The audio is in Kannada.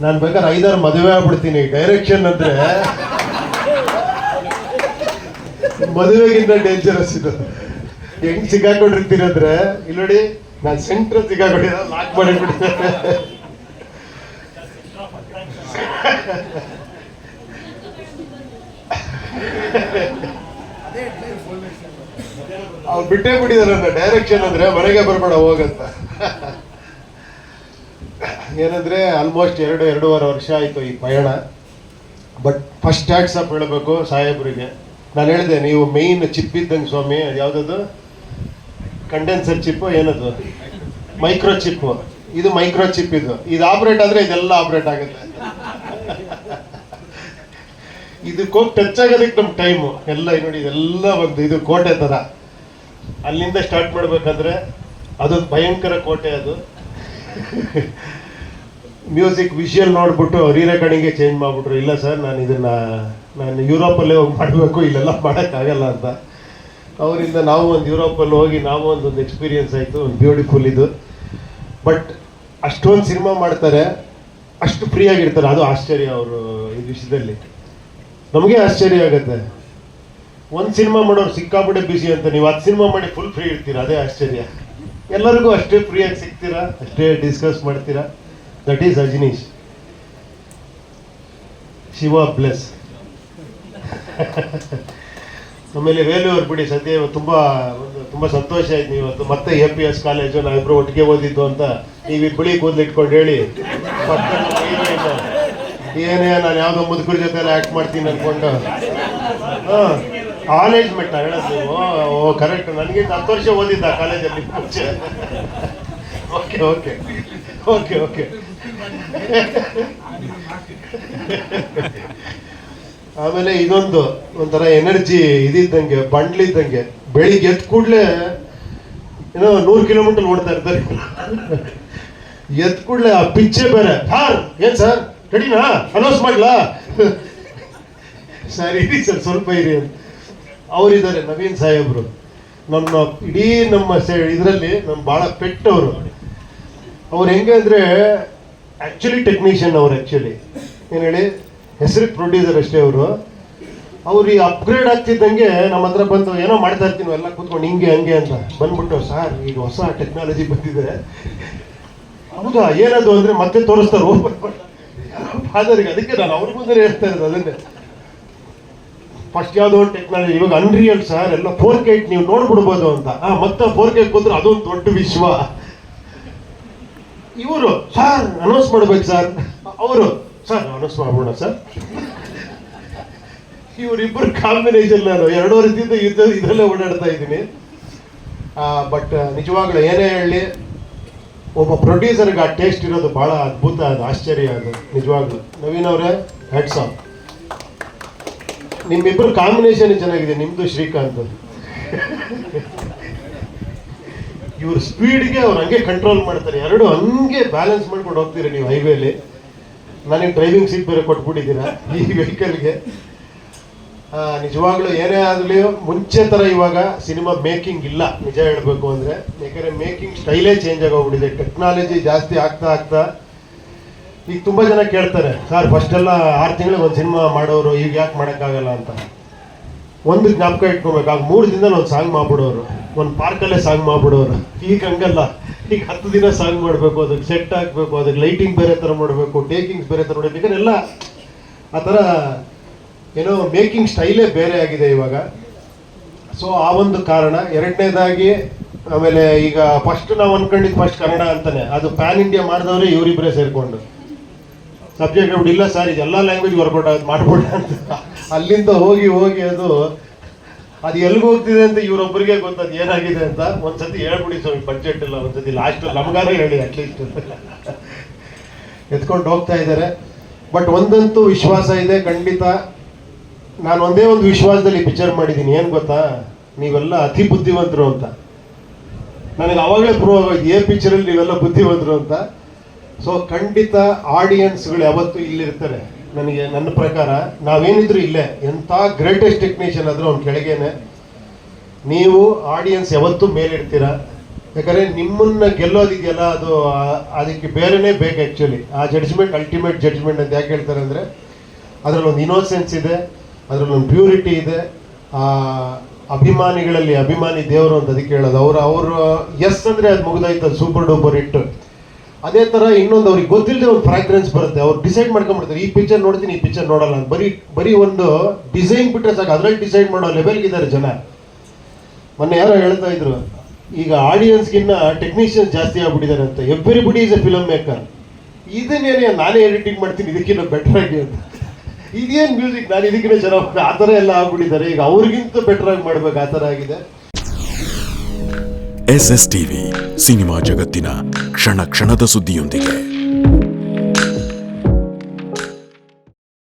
ನಾನು ಬೇಕಾದ್ರೆ 5-6 ಮದುವೆ ಆಗ್ಬಿಡ್ತೀನಿ. ಡೈರೆಕ್ಷನ್ ಅಂದ್ರೆ ಮದುವೆಗಿಂತ ಡೇಂಜರಸ್ ಇದು. ಹೆಂಗ್ ಸಿಕ್ಕಾಕೊಂಡಿರ್ತೀನಿ ಅಂದ್ರೆ ಇಲ್ಲಿ ನೋಡಿ, ನಾನು ಸೆಂಟ್ರ್ ಸಿಕ್ಕಾಕೊಂಡಿದ್ದ ಲಾಕ್ ಮಾಡಿಬಿಡ್ತೇನೆ. ಅವ್ರು ಬಿಟ್ಟೇ ಬಿಟ್ಟಿದಾರನ್ನ ಡೈರೆಕ್ಷನ್ ಅಂದ್ರೆ ಮನೆಗೆ ಬರ್ಬೇಡ ಹೋಗಂತ. ಏನಂದ್ರೆ ಆಲ್ಮೋಸ್ಟ್ 2-2.5 ವರ್ಷ ಆಯ್ತು ಈ ಪಯಣ. ಬಟ್ ಫಸ್ಟ್ ಹ್ಯಾಟ್ಸ್ ಆಫ್ ಹೇಳಬೇಕು ಸಾಹೇಬ್ರಿಗೆ. ನಾನು ಹೇಳಿದೆ, ನೀವು ಮೇಯ್ನ್ ಚಿಪ್ ಇದ್ದಂಗೆ ಸ್ವಾಮಿ. ಅದು ಯಾವುದದು ಕಂಡೆನ್ಸರ್ ಚಿಪ್ಪು, ಏನದು ಮೈಕ್ರೋ ಚಿಪ್ಪು. ಇದು ಮೈಕ್ರೋ ಚಿಪ್. ಇದು ಆಪ್ರೇಟ್ ಆದರೆ ಇದೆಲ್ಲ ಆಪ್ರೇಟ್ ಆಗುತ್ತೆ. ಇದಕ್ಕೆ ಹೋಗಿ ಟಚ್ ಆಗೋದಕ್ಕೆ ನಮ್ಮ ಟೈಮು ಎಲ್ಲ ನೋಡಿ. ಇದೆಲ್ಲ ಒಂದು ಇದು ಕೋಟೆ ಥರ. ಅಲ್ಲಿಂದ ಸ್ಟಾರ್ಟ್ ಮಾಡ್ಬೇಕಂದ್ರೆ ಅದೊಂದು ಭಯಂಕರ ಕೋಟೆ ಅದು. ಮ್ಯೂಸಿಕ್ ವಿಷುವಲ್ ನೋಡ್ಬಿಟ್ಟು ರೀ ರೆಕಾರ್ಡಿಂಗ್ಗೆ ಚೇಂಜ್ ಮಾಡಿಬಿಟ್ರು. ಇಲ್ಲ ಸರ್, ನಾನು ಯುರೋಪಲ್ಲೇ ಹೋಗಿ ಮಾಡಬೇಕು, ಇಲ್ಲೆಲ್ಲ ಮಾಡೋಕ್ಕಾಗಲ್ಲ ಅಂತ. ಅವರಿಂದ ನಾವು ಒಂದು ಯುರೋಪಲ್ಲಿ ಹೋಗಿ ನಾವು ಒಂದು ಎಕ್ಸ್ಪೀರಿಯನ್ಸ್ ಆಯಿತು. ಒಂದು ಬ್ಯೂಟಿಫುಲ್ ಇದು. ಬಟ್ ಅಷ್ಟೊಂದು ಸಿನಿಮಾ ಮಾಡ್ತಾರೆ, ಅಷ್ಟು ಫ್ರೀ ಆಗಿರ್ತಾರೆ. ಅದು ಆಶ್ಚರ್ಯ ಅವರು ಈ ವಿಷಯದಲ್ಲಿ. ನಮಗೆ ಆಶ್ಚರ್ಯ ಆಗುತ್ತೆ. ಒಂದು ಸಿನಿಮಾ ಮಾಡೋರು ಸಿಕ್ಕಾಬಿಟ್ಟೆ ಬಿಸಿ ಅಂತ, ನೀವು 10 ಸಿನಿಮಾ ಮಾಡಿ ಫುಲ್ ಫ್ರೀ ಇರ್ತೀರಾ. ಅದೇ ಆಶ್ಚರ್ಯ. ಎಲ್ಲರಿಗೂ ಅಷ್ಟೇ ಫ್ರೀಯಾಗಿ ಸಿಗ್ತೀರಾ, ಅಷ್ಟೇ ಡಿಸ್ಕಸ್ ಮಾಡ್ತೀರಾ. That is Ajaneesh. Shiva bless. ಆಮೇಲೆ ವೇಲು ಅವ್ರು ಬಿಡಿ, ಸದ್ಯ ತುಂಬ ಸಂತೋಷ ಆಯ್ತು. ನೀವು ಇವತ್ತು ಮತ್ತೆ APS ಕಾಲೇಜು ನಾವಿಬ್ರು ಒಟ್ಟಿಗೆ ಓದಿದ್ದು ಅಂತ ನೀವು ಬಿಳಿ ಕೂದಲು ಇಟ್ಕೊಂಡು ಹೇಳಿ, ಏನೇ ನಾನು ಯಾವುದೋ ಮುದುಕರ ಜೊತೆ ಎಲ್ಲ ಆ್ಯಕ್ಟ್ ಮಾಡ್ತೀನಿ ಅಂದ್ಕೊಂಡು. ಕಾಲೇಜ್ ಮೆಟ್ಟ ಹೇಳೋದು ನೀವು. ಓ ಕರೆಕ್ಟ್. ನನಗೆ 10 ವರ್ಷ ಓದಿದ್ದ ಕಾಲೇಜಲ್ಲಿ ಮುಂಚೆ. Okay okay okay okay. ಆಮೇಲೆ ಇದೊಂದು ಒಂಥರ ಎನರ್ಜಿ ಇದ್ದಂಗೆ, ಬಂಡ್ಲಿದ್ದಂಗೆ. ಬೆಳಿಗ್ಗೆ ಎದ್ದು ಕೂಡಲೇ ಏನೋ 100 ಕಿಲೋಮೀಟರ್ ಓಡ್ತಾ ಇರ್ತಾರೆ. ಎದ್ದು ಕೂಡಲೇ ಆ ಪಿಚ್ಚೆ ಬೇರೆ. ಸರ್ ಏನು ಸರ್ ರೆಡಿನಾ, ಅನೌನ್ಸ್ ಮಾಡ್ಲಾ? ಸರ್ ಇರಿ ಸರ್, ಸ್ವಲ್ಪ ಇರಿ ಅಂತ. ಅವರಿದ್ದಾರೆ ನವೀನ್ ಸಾಹೇಬ್ರು. ನಮ್ಮ ಇಡೀ ನಮ್ಮ ಇದರಲ್ಲಿ ನಮ್ಮ ಭಾಳ ಪೆಟ್ ಅವರು. ಅವ್ರು ಹೆಂಗೆ ಅಂದರೆ ಆ್ಯಕ್ಚುಲಿ ಟೆಕ್ನಿಷಿಯನ್. ಅವ್ರು ಆ್ಯಕ್ಚುಲಿ ಏನು ಹೇಳಿ, ಹೆಸರಿಗೆ ಪ್ರೊಡ್ಯೂಸರ್ ಅಷ್ಟೇ ಅವರು. ಅವ್ರು ಈ ಅಪ್ಗ್ರೇಡ್ ಆಗ್ತಿದ್ದಂಗೆ ನಮ್ಮ ಹತ್ರ ಬಂದು ಏನೋ ಮಾಡ್ತಾ ಇರ್ತೀವಿ ಎಲ್ಲ ಕೂತ್ಕೊಂಡು ಹಿಂಗೆ ಹಂಗೆ ಅಂತ ಬಂದ್ಬಿಟ್ಟು, ಸರ್ ಈಗ ಹೊಸ ಟೆಕ್ನಾಲಜಿ ಬಂದಿದೆ. ಹೌದಾ, ಏನದು ಅಂದರೆ ಮತ್ತೆ ತೋರಿಸ್ತಾರೆ ಓಪನ್ ಫಾದರ್ಗೆ. ಅದಕ್ಕೆ ನಾನು ಅವ್ರ ಮುಂದೆ ಹೇಳ್ತಾ ಇರೋದು ಅದನ್ನೇ. ಫಸ್ಟ್ ಯಾವುದೋ ಒಂದು ಟೆಕ್ನಾಲಜಿ, ಇವಾಗ ಅನ್ರಿಯಲ್ ಸರ್, ಎಲ್ಲ 4K ನೀವು ನೋಡ್ಬಿಡ್ಬೋದು ಅಂತ. ಮತ್ತೆ 4K ಕೂತ್ರೆ ಅದೊಂದು ದೊಡ್ಡ ವಿಶ್ವ. ಇವರು ಸರ್ ಅನೌನ್ಸ್ ಮಾಡ್ಬೇಕು ಸರ್, ಅವರು ಸರ್ ಅನೌನ್ಸ್ ಮಾಡ್ಬೋಣ ಸರ್. ಇವರಿಬ್ಬರು ಕಾಂಬಿನೇಷನ್ ನಾನು 2 ವರ್ಷದಿಂದ ಇದರಲ್ಲೇ ಓಡಾಡ್ತಾ ಇದ್ದೀನಿ. ಬಟ್ ನಿಜವಾಗ್ಲೂ ಏನೇ ಹೇಳಿ, ಒಬ್ಬ ಪ್ರೊಡ್ಯೂಸರ್ಗೆ ಆ ಟೇಸ್ಟ್ ಇರೋದು ಭಾಳ ಅದ್ಭುತ. ಅದು ಆಶ್ಚರ್ಯ. ಅದು ನಿಜವಾಗ್ಲೂ ನವೀನ್ ಅವರೇ ಹೆಡ್ಸ್ ಆಫ್. ನಿಮ್ಮಿಬ್ಬರು ಕಾಂಬಿನೇಷನ್ ಚೆನ್ನಾಗಿದೆ, ನಿಮ್ಮದು ಶ್ರೀಕಾಂತ್. ಇವ್ರ ಸ್ಪೀಡ್ಗೆ ಅವ್ರು ಹಂಗೆ ಕಂಟ್ರೋಲ್ ಮಾಡ್ತಾರೆ. ಎರಡು ಹಂಗೆ ಬ್ಯಾಲೆನ್ಸ್ ಮಾಡ್ಕೊಂಡು ಹೋಗ್ತೀರಿ ನೀವು ಹೈವೇಲಿ. ನನಗೆ ಡ್ರೈವಿಂಗ್ ಸೀಟ್ ಬೇರೆ ಕೊಟ್ಬಿಟ್ಟಿದ್ದೀರಾ ಈ ವೆಹಿಕಲ್ಗೆ. ನಿಜವಾಗ್ಲೂ ಏನೇ ಆಗಲಿ ಮುಂಚೆ ಥರ ಇವಾಗ ಸಿನಿಮಾ ಮೇಕಿಂಗ್ ಇಲ್ಲ ನಿಜ ಹೇಳಬೇಕು ಅಂದರೆ. ಯಾಕಂದರೆ ಮೇಕಿಂಗ್ ಸ್ಟೈಲೇ ಚೇಂಜ್ ಆಗೋಗ್ಬಿಟ್ಟಿದೆ. ಟೆಕ್ನಾಲಜಿ ಜಾಸ್ತಿ ಆಗ್ತಾ ಈಗ ತುಂಬ ಜನ ಕೇಳ್ತಾರೆ, ಸರ್ ಫಸ್ಟೆಲ್ಲ 6 ತಿಂಗಳಿಗೆ ಒಂದು ಸಿನಿಮಾ ಮಾಡೋರು, ಈಗ ಯಾಕೆ ಮಾಡೋಕ್ಕಾಗಲ್ಲ ಅಂತ. ಒಂದು ಜ್ಞಾಪಕ ಇಟ್ಕೊಬೇಕು, ಆಗ 3 ದಿನದಲ್ಲಿ ಒಂದು ಸಾಂಗ್ ಮಾಡ್ಬಿಡೋರು, ಒಂದು ಪಾರ್ಕಲ್ಲೇ ಸಾಂಗ್ ಮಾಡ್ಬಿಡೋರು. ಈಗ ಹಂಗಲ್ಲ. ಈಗ 10 ದಿನ ಸಾಂಗ್ ಮಾಡಬೇಕು, ಅದಕ್ಕೆ ಸೆಟ್ ಹಾಕಬೇಕು, ಅದಕ್ಕೆ ಲೈಟಿಂಗ್ ಬೇರೆ ಥರ ಮಾಡಬೇಕು, ಟೇಕಿಂಗ್ಸ್ ಬೇರೆ ಥರ ಮಾಡಬೇಕು. ಯಾಕಂದ್ರೆ ಎಲ್ಲ ಆ ಥರ ಏನೋ ಮೇಕಿಂಗ್ ಸ್ಟೈಲೇ ಬೇರೆ ಆಗಿದೆ ಇವಾಗ. ಸೊ ಆ ಒಂದು ಕಾರಣ. ಎರಡನೇದಾಗಿ ಆಮೇಲೆ ಈಗ ಫಸ್ಟ್ ನಾವು ಅಂದ್ಕೊಂಡಿದ್ದು ಫಸ್ಟ್ ಕನ್ನಡ ಅಂತಾನೆ, ಅದು ಪ್ಯಾನ್ ಇಂಡಿಯಾ ಮಾಡಿದವ್ರೆ ಇವರಿಬ್ಬರೇ ಸೇರಿಕೊಂಡು ಸಬ್ಜೆಕ್ಟ್ ಹೇಳ್ಬಿಟ್ಟು, ಇಲ್ಲ ಸರ್ ಇದೆಲ್ಲ ಲ್ಯಾಂಗ್ವೇಜ್ ವರ್ಕೌಟ್ ಆಗುತ್ತೆ ಮಾಡ್ಬೋಣ ಅಂತ. ಅಲ್ಲಿಂದ ಹೋಗಿ ಅದು ಎಲ್ಲಿಗೆ ಹೋಗ್ತಿದೆ ಅಂತ ಇವರೊಬ್ಬರಿಗೆ ಗೊತ್ತದು ಏನಾಗಿದೆ ಅಂತ. ಒಂದ್ಸತಿ ಹೇಳ್ಬಿಡಿ ಸ್ವಾಮಿ, ಬಡ್ಜೆಟ್ ಇಲ್ಲ ಒಂದ್ಸತಿ ಲಾಸ್ಟ್ ನಮಗಾರ ಹೇಳಿ ಅಟ್ಲೀಸ್ಟ್. ಎತ್ಕೊಂಡು ಹೋಗ್ತಾ ಇದ್ದಾರೆ. ಬಟ್ ಒಂದಂತೂ ವಿಶ್ವಾಸ ಇದೆ ಖಂಡಿತ. ನಾನು ಒಂದೇ ಒಂದು ವಿಶ್ವಾಸದಲ್ಲಿ ಪಿಕ್ಚರ್ ಮಾಡಿದ್ದೀನಿ, ಏನು ಗೊತ್ತಾ, ನೀವೆಲ್ಲ ಅತಿ ಬುದ್ಧಿವಂತರು ಅಂತ. ನನಗೆ ಅವಾಗಲೇ ಪ್ರೂವ್ ಆಗೋಯ್ತು ಏ ಪಿಕ್ಚರಲ್ಲಿ ನೀವೆಲ್ಲ ಬುದ್ಧಿವಂತರು ಅಂತ. ಸೊ ಖಂಡಿತ ಆಡಿಯನ್ಸ್ಗಳು ಯಾವತ್ತೂ ಇಲ್ಲಿರ್ತಾರೆ. ನನ್ನ ಪ್ರಕಾರ ನಾವೇನಿದ್ರು ಇಲ್ಲೇ, ಎಂಥ ಗ್ರೇಟೆಸ್ಟ್ ಟೆಕ್ನಿಷಿಯನ್ ಆದರೂ ಅವ್ನ ಕೆಳಗೇನೆ. ನೀವು ಆಡಿಯನ್ಸ್ ಯಾವತ್ತೂ ಮೇಲಿಡ್ತೀರ. ಯಾಕಂದರೆ ನಿಮ್ಮನ್ನ ಗೆಲ್ಲೋದಿದೆಯಲ್ಲ ಅದು ಅದಕ್ಕೆ ಬೇರೆನೇ ಬೇಕು ಆ್ಯಕ್ಚುಲಿ. ಆ ಜಡ್ಜ್ಮೆಂಟ್ ಅಲ್ಟಿಮೇಟ್ ಜಡ್ಜ್ಮೆಂಟ್ ಅಂತ ಯಾಕೆ ಹೇಳ್ತಾರೆ ಅಂದರೆ ಅದರಲ್ಲೊಂದು ಇನೋಸೆನ್ಸ್ ಇದೆ, ಅದರಲ್ಲೊಂದು ಪ್ಯೂರಿಟಿ ಇದೆ. ಅಭಿಮಾನಿಗಳಲ್ಲಿ ಅಭಿಮಾನಿ ದೇವರು ಅಂತ ಅದಕ್ಕೆ ಹೇಳೋದು. ಅವರು ಎಸ್ ಅಂದರೆ ಅದು ಮುಗಿದೋಯ್ತು, ಅದು ಸೂಪರ್ ಡೂಪರ್ ಹಿಟ್ಟು. ಅದೇ ಥರ ಇನ್ನೊಂದು ಅವ್ರಿಗೆ ಗೊತ್ತಿಲ್ಲದೆ ಒಂದು ಫ್ರಾಗ್ರೆನ್ಸ್ ಬರುತ್ತೆ. ಅವ್ರು ಡಿಸೈಡ್ ಮಾಡ್ಕೊಂಡ್ಬಿಡ್ತಾರೆ, ಈ ಪಿಕ್ಚರ್ ನೋಡ್ತೀನಿ, ಈ ಪಿಕ್ಚರ್ ನೋಡಲ್ಲ ಅಂತ. ಬರೀ ಒಂದು ಡಿಸೈನ್ ಬಿಟ್ಟರೆ ಸಾಕು, ಅದರಲ್ಲಿ ಡಿಸೈಡ್ ಮಾಡೋ ಲೆವೆಲ್ಗಿದ್ದಾರೆ ಜನ. ಮೊನ್ನೆ ಯಾರೋ ಹೇಳ್ತಾ ಇದ್ರು, ಈಗ ಆಡಿಯನ್ಸ್ಗಿನ್ನ ಟೆಕ್ನಿಷಿಯನ್ಸ್ ಜಾಸ್ತಿ ಆಗ್ಬಿಟ್ಟಿದ್ದಾರೆ ಅಂತ. Everybody is a filmmaker. ಇದನ್ನೇನೆ ನಾನೇ ಎಡಿಟಿಂಗ್ ಮಾಡ್ತೀನಿ ಇದಕ್ಕಿಂತ ಬೆಟರ್ ಆಗಿ ಅಂತ. ಇದೇನು ಮ್ಯೂಸಿಕ್, ನಾನು ಇದಕ್ಕಿಂತ ಚೆನ್ನಾಗಿ ಆ ಥರ ಎಲ್ಲ ಆಗ್ಬಿಟ್ಟಿದ್ದಾರೆ. ಈಗ ಅವ್ರಿಗಿಂತ ಬೆಟರ್ ಆಗಿ ಮಾಡ್ಬೇಕು, ಆ ಥರ ಆಗಿದೆ. SS ಟಿವಿ, ಸಿನಿಮಾ ಜಗತ್ತಿನ ಕ್ಷಣ ಕ್ಷಣದ ಸುದ್ದಿಯೊಂದಿಗೆ.